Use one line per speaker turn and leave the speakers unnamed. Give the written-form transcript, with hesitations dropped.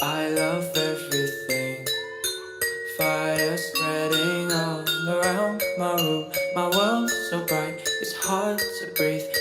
I love everything. Fire spreading all around my room. My world's so bright, it's hard to breathe.